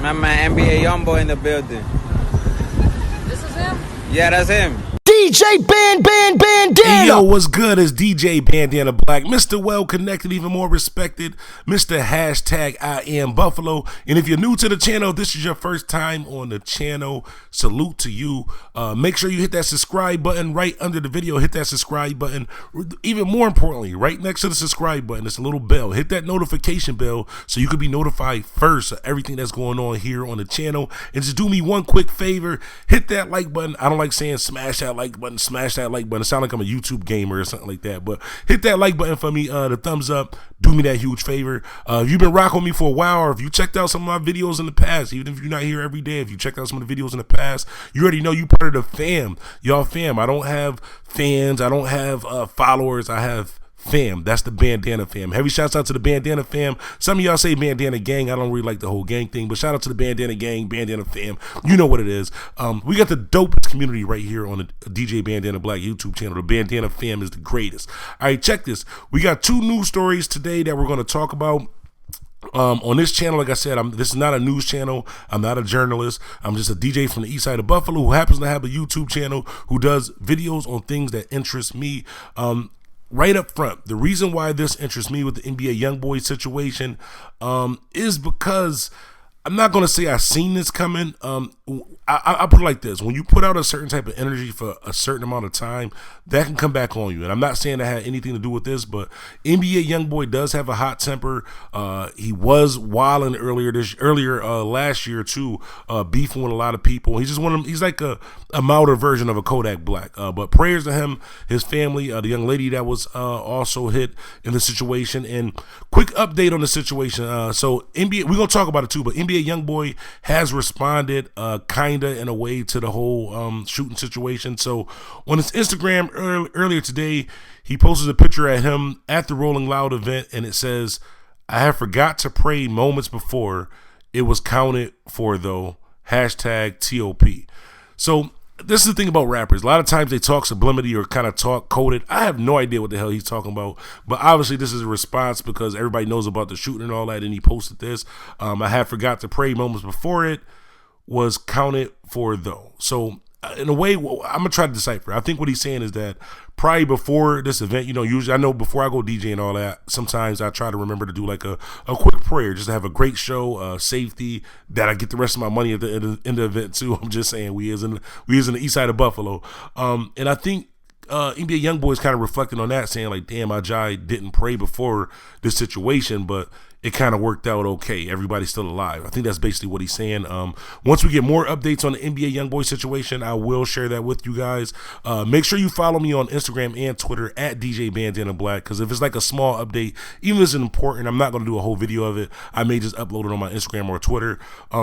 My man, NBA YoungBoy in the building. This is him? Yeah, that's him. DJ Bandana. Hey yo, what's good? It's DJ Bandana Black, Mr. Well Connected, even more respected, Mr. Hashtag I Am Buffalo. And if you're new to the channel, this is your first time on the channel, salute to you. Make sure you hit that subscribe button right under the video. Hit that subscribe button. Even more importantly, right next to the subscribe button, it's a little bell. Hit that notification bell so you can be notified first of everything that's going on here on the channel. And just do me one quick favor, hit that like button. I don't like saying smash that like button, smash that like button. It sounds like I'm a YouTube gamer or something like that, but hit that like button for me, the thumbs up, do me that huge favor. If you've been rocking with me for a while, or if you checked out some of my videos in the past, even if you're not here every day, if you checked out some of the videos in the past, you already know you part of the fam. Y'all fam. I don't have fans, I don't have followers, I have fam. That's the Bandana fam. Heavy shouts out to the Bandana fam. Some of y'all say Bandana gang. I don't really like the whole gang thing, but shout out to the Bandana gang, Bandana fam. You know what it is. We got the dopest community right here on the DJ Bandana Black YouTube channel. The Bandana fam is the greatest. All right, check this. We got two news stories today that we're going to talk about. On this channel, like I said, this is not a news channel. I'm not a journalist. I'm just a DJ from the east side of Buffalo who happens to have a YouTube channel who does videos on things that interest me. Right up front, the reason why this interests me with the NBA YoungBoy situation is because I'm not going to say I've seen this coming. I put it like this. When you put out a certain type of energy for a certain amount of time, that can come back on you. And I'm not saying that had anything to do with this, but NBA YoungBoy does have a hot temper. He was wilding earlier last year too, beefing with a lot of people. He's just he's like a milder version of a Kodak Black. But prayers to him, his family, the young lady that was also hit in the situation. And quick update on the situation. So NBA, we're gonna talk about it too, but NBA YoungBoy has responded kinda in a way to the whole shooting situation. So on his Instagram earlier today, he posted a picture at him at the Rolling Loud event, and it says, "I have forgot to pray moments before. It was counted for though. Hashtag TOP." So this is the thing about rappers. A lot of times they talk sublimity or kind of talk coded. I have no idea what the hell he's talking about. But obviously this is a response because everybody knows about the shooting and all that, and he posted this. I have forgot to pray moments before it was counted for though. So in a way, I'm going to try to decipher. I think what he's saying is that probably before this event, you know, usually I know before I go DJ and all that, sometimes I try to remember to do like a quick prayer, just to have a great show, safety, that I get the rest of my money at the end of the event too. I'm just saying we is in the east side of Buffalo. And I think NBA YoungBoy is kind of reflecting on that, saying like, damn, my Jai didn't pray before this situation, but it kind of worked out okay. Everybody's still alive. I think that's basically what he's saying. Once we get more updates on the NBA YoungBoy situation, I will share that with you guys. Make sure you follow me on Instagram and Twitter at DJ Bandana Black, because if it's like a small update, even if it's important, I'm not going to do a whole video of it. I may just upload it on my Instagram or Twitter.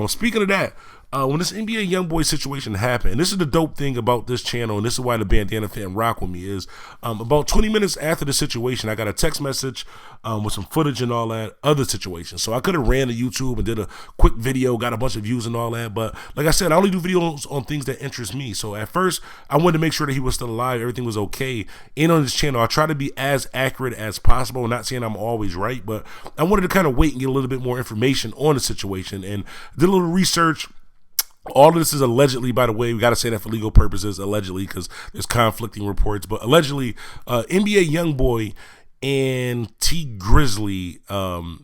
Speaking of that, when this NBA YoungBoy situation happened, and this is the dope thing about this channel, and this is why the Bandana fan rock with me, is about 20 minutes after the situation, I got a text message with some footage and all that other situation. So I could have ran to YouTube and did a quick video, got a bunch of views and all that, but like I said, I only do videos on things that interest me. So at first, I wanted to make sure that he was still alive, everything was okay. And on this channel, I try to be as accurate as possible. I'm not saying I'm always right, but I wanted to kind of wait and get a little bit more information on the situation, and did a little research. All of this is allegedly, by the way, we got to say that for legal purposes, allegedly, because there's conflicting reports, but allegedly, NBA YoungBoy and T Grizzly,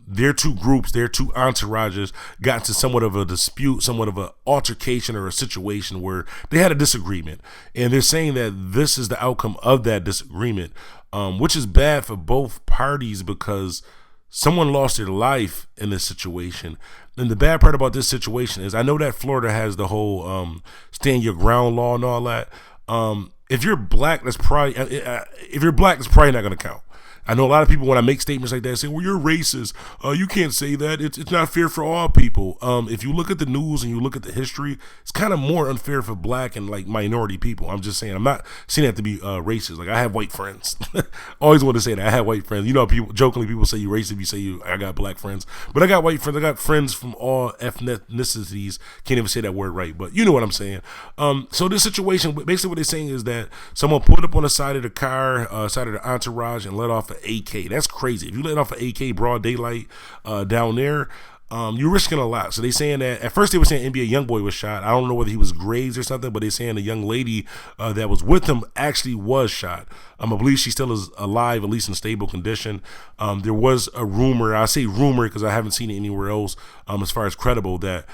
their two groups, their two entourages got into somewhat of a dispute, somewhat of an altercation or a situation where they had a disagreement, and they're saying that this is the outcome of that disagreement, which is bad for both parties because someone lost their life in this situation. And the bad part about this situation is I know that Florida has the whole stand your ground law and all that. If you're black, that's probably not going to count. I know a lot of people, when I make statements like that, say, well, you're racist. You can't say that. It's not fair for all people. If you look at the news and you look at the history, it's kind of more unfair for black and like minority people. I'm just saying, I'm not saying that to be racist. Like, I have white friends. Always want to say that. I have white friends. You know, people jokingly, people say you racist, you say I got black friends. But I got white friends. I got friends from all ethnicities. Can't even say that word right, but you know what I'm saying. So this situation, basically what they're saying is that someone put up on the side of the car, side of the entourage, and let off AK. That's crazy. If you let off an AK broad daylight down there, you're risking a lot. So they saying that at first they were saying NBA YoungBoy was shot. I don't know whether he was grazed or something, but they saying the young lady that was with him actually was shot. I believe she still is alive, at least in stable condition. There was a rumor. I say rumor because I haven't seen it anywhere else as far as credible, that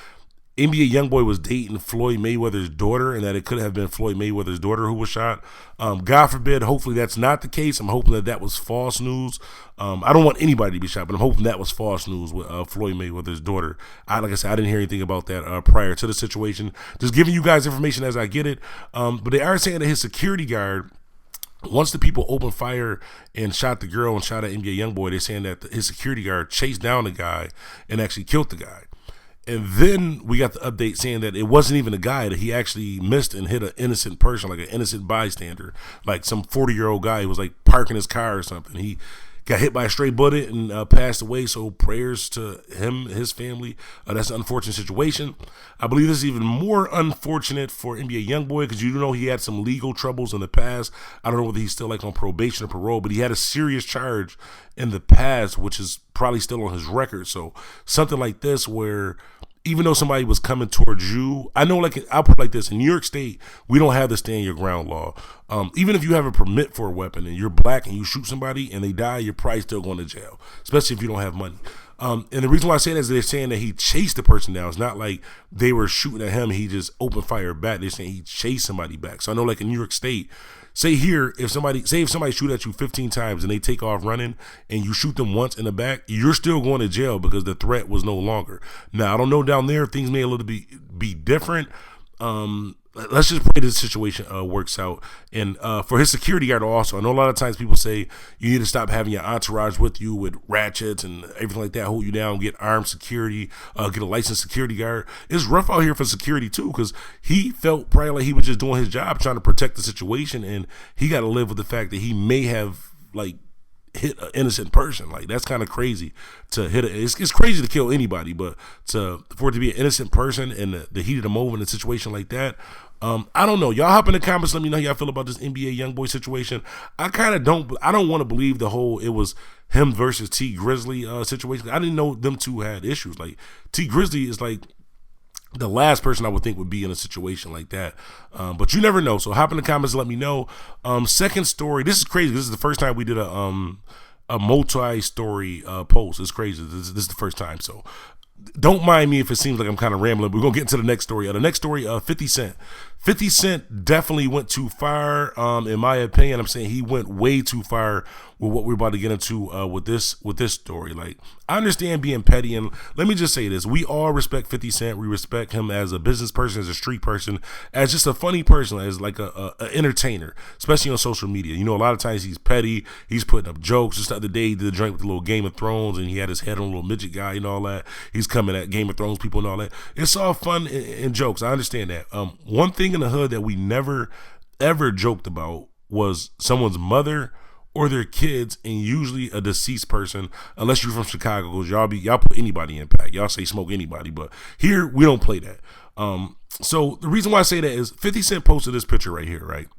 NBA YoungBoy was dating Floyd Mayweather's daughter, and that it could have been Floyd Mayweather's daughter who was shot. God forbid, hopefully that's not the case. I'm hoping that that was false news. I don't want anybody to be shot, but I'm hoping that was false news with Floyd Mayweather's daughter. Like I said, I didn't hear anything about that prior to the situation. Just giving you guys information as I get it. But they are saying that his security guard, once the people opened fire and shot the girl and shot at NBA YoungBoy, they're saying that his security guard chased down the guy and actually killed the guy. And then we got the update saying that it wasn't even a guy, that he actually missed and hit an innocent person, like an innocent bystander, like some 40-year-old guy who was like parking his car or something. He got hit by a stray bullet and passed away. So prayers to him, his family. That's an unfortunate situation. I believe this is even more unfortunate for NBA YoungBoy because you know he had some legal troubles in the past. I don't know whether he's still like on probation or parole, but he had a serious charge in the past, which is probably still on his record. So something like this where even though somebody was coming towards you, I know, like, I'll put it like this: in New York State, we don't have the stand your ground law. Even if you have a permit for a weapon and you're black and you shoot somebody and they die, you're probably still going to jail, especially if you don't have money. And the reason why I say that is they're saying that he chased the person down. It's not like they were shooting at him, he just opened fire back. They're saying he chased somebody back. So I know, like in New York State, say here, if somebody shoot at you 15 times and they take off running and you shoot them once in the back, you're still going to jail because the threat was no longer. Now, I don't know down there, things may a little be different. Let's just pray this situation works out. And for his security guard also, I know a lot of times people say you need to stop having your entourage with you with ratchets and everything like that, hold you down, get armed security, get a licensed security guard. It's rough out here for security too, because he felt probably like he was just doing his job, trying to protect the situation, and he got to live with the fact that he may have like hit an innocent person. Like, that's kind of crazy to hit it's crazy to kill anybody, but for it to be an innocent person in the heat of the moment in a situation like that, I don't know. Y'all hop in the comments, let me know how y'all feel about this NBA YoungBoy situation. I don't want to believe the whole it was him versus T Grizzly situation. I didn't know them two had issues. Like, T Grizzly is like the last person I would think would be in a situation like that. But you never know. So hop in the comments and let me know. Second story. This is crazy. This is the first time we did a multi-story post. It's crazy. This is the first time. So don't mind me if it seems like I'm kind of rambling. We're going to get into the next story. The next story, 50 Cent. 50 Cent definitely went too far, in my opinion. I'm saying he went way too far with what we're about to get into with this story. Like, I understand being petty, and let me just say this: we all respect 50 Cent. We respect him as a business person, as a street person, as just a funny person, as like a entertainer, especially on social media. You know, a lot of times he's petty. He's putting up jokes. Just the other day, he did a drink with the little Game of Thrones, and he had his head on a little midget guy and all that. He's coming at Game of Thrones people and all that. It's all fun and jokes. I understand that. One thing in the hood that we never ever joked about was someone's mother or their kids, and usually a deceased person, unless you're from Chicago, because y'all put anybody in pack. Y'all say smoke anybody, but here we don't play that. So the reason why I say that is 50 Cent posted this picture right here, right?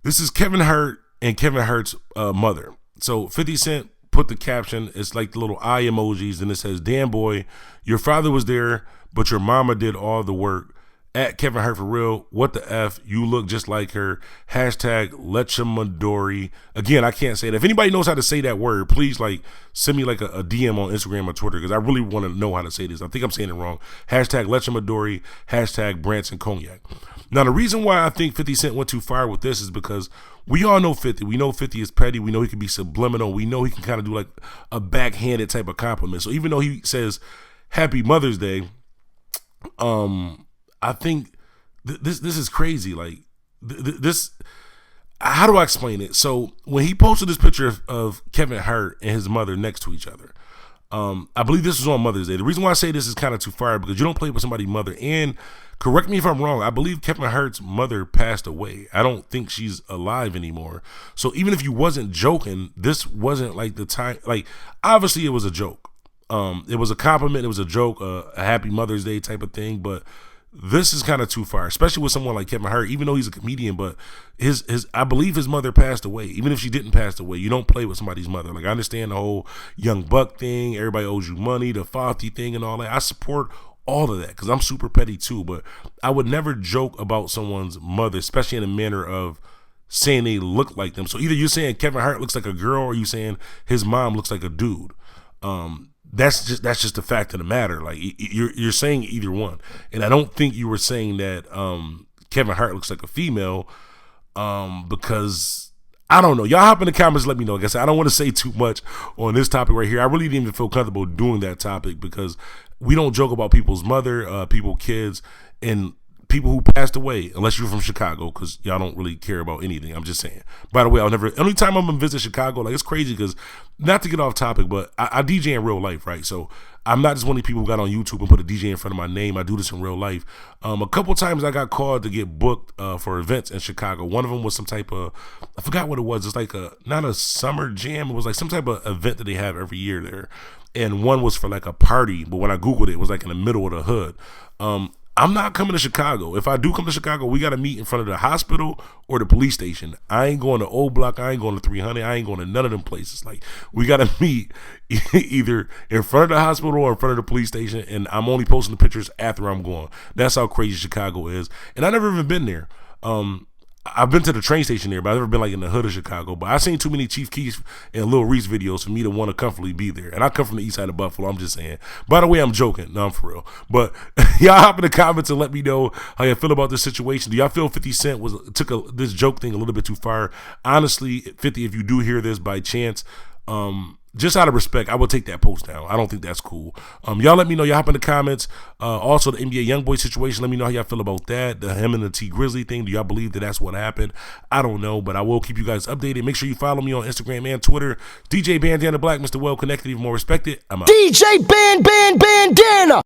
This is Kevin Hart and Kevin Hart's mother. So 50 Cent put the caption, it's like the little eye emojis, and it says, "Damn boy, your father was there, but your mama did all the work. At Kevin Hart for real, what the F, you look just like her. Hashtag Lechamadori." Again, I can't say that. If anybody knows how to say that word, please like send me like a DM on Instagram or Twitter, because I really want to know how to say this. I think I'm saying it wrong. Hashtag Lechamadori, hashtag Branson Cognac. Now, the reason why I think 50 Cent went too far with this is because we all know 50. We know 50 is petty. We know he can be subliminal. We know he can kind of do like a backhanded type of compliment. So even though he says Happy Mother's Day, I think this is crazy. Like, this, how do I explain it? So when he posted this picture of Kevin Hart and his mother next to each other, I believe this was on Mother's Day. The reason why I say this is kind of too far because you don't play with somebody's mother. And correct me if I'm wrong, I believe Kevin Hart's mother passed away. I don't think she's alive anymore. So even if you wasn't joking, this wasn't like the time. Like, obviously it was a joke. It was a compliment. It was a joke, a Happy Mother's Day type of thing. But this is kind of too far, especially with someone like Kevin Hart, even though he's a comedian, but I believe his mother passed away. Even if she didn't pass away, you don't play with somebody's mother. Like, I understand the whole young buck thing, everybody owes you money, the Fauci thing and all that. I support all of that because I'm super petty too, but I would never joke about someone's mother, especially in a manner of saying they look like them. So either you're saying Kevin Hart looks like a girl or you saying his mom looks like a dude. That's just the fact of the matter. Like, you're saying either one, and I don't think you were saying that Kevin Hart looks like a female, because I don't know. Y'all hop in the comments, let me know. Like I said, I don't want to say too much on this topic right here. I really didn't even feel comfortable doing that topic because we don't joke about people's mother, kids, and people who passed away, unless you're from Chicago, because y'all don't really care about anything. I'm just saying. By the way, only time I'm gonna visit Chicago, like, it's crazy because, not to get off topic, but I DJ in real life, right? So I'm not just one of the people who got on YouTube and put a DJ in front of my name. I do this in real life. A couple times I got called to get booked for events in Chicago. One of them was some type of, I forgot what it was. It's like not a summer jam. It was like some type of event that they have every year there. And one was for like a party, but when I Googled it, it was like in the middle of the hood. I'm not coming to Chicago. If I do come to Chicago, we got to meet in front of the hospital or the police station. I ain't going to Old Block. I ain't going to 300. I ain't going to none of them places. Like, we got to meet either in front of the hospital or in front of the police station, and I'm only posting the pictures after I'm gone. That's how crazy Chicago is. And I never even been there. I've been to the train station there, but I've never been like in the hood of Chicago. But I've seen too many Chief Keef and Lil Reese videos for me to want to comfortably be there. And I come from the east side of Buffalo. I'm just saying. By the way, I'm joking. No, I'm for real. But y'all hop in the comments and let me know how you feel about this situation. Do y'all feel 50 Cent took this joke thing a little bit too far? Honestly, 50, if you do hear this by chance, just out of respect, I will take that post down. I don't think that's cool. Y'all let me know. Y'all hop in the comments. Also, the NBA YoungBoy situation. Let me know how y'all feel about that. Him and the T Grizzly thing. Do y'all believe that that's what happened? I don't know, but I will keep you guys updated. Make sure you follow me on Instagram and Twitter. DJ Bandana Black, Mr. Well Connected, even more respected. I'm out. DJ Bandana.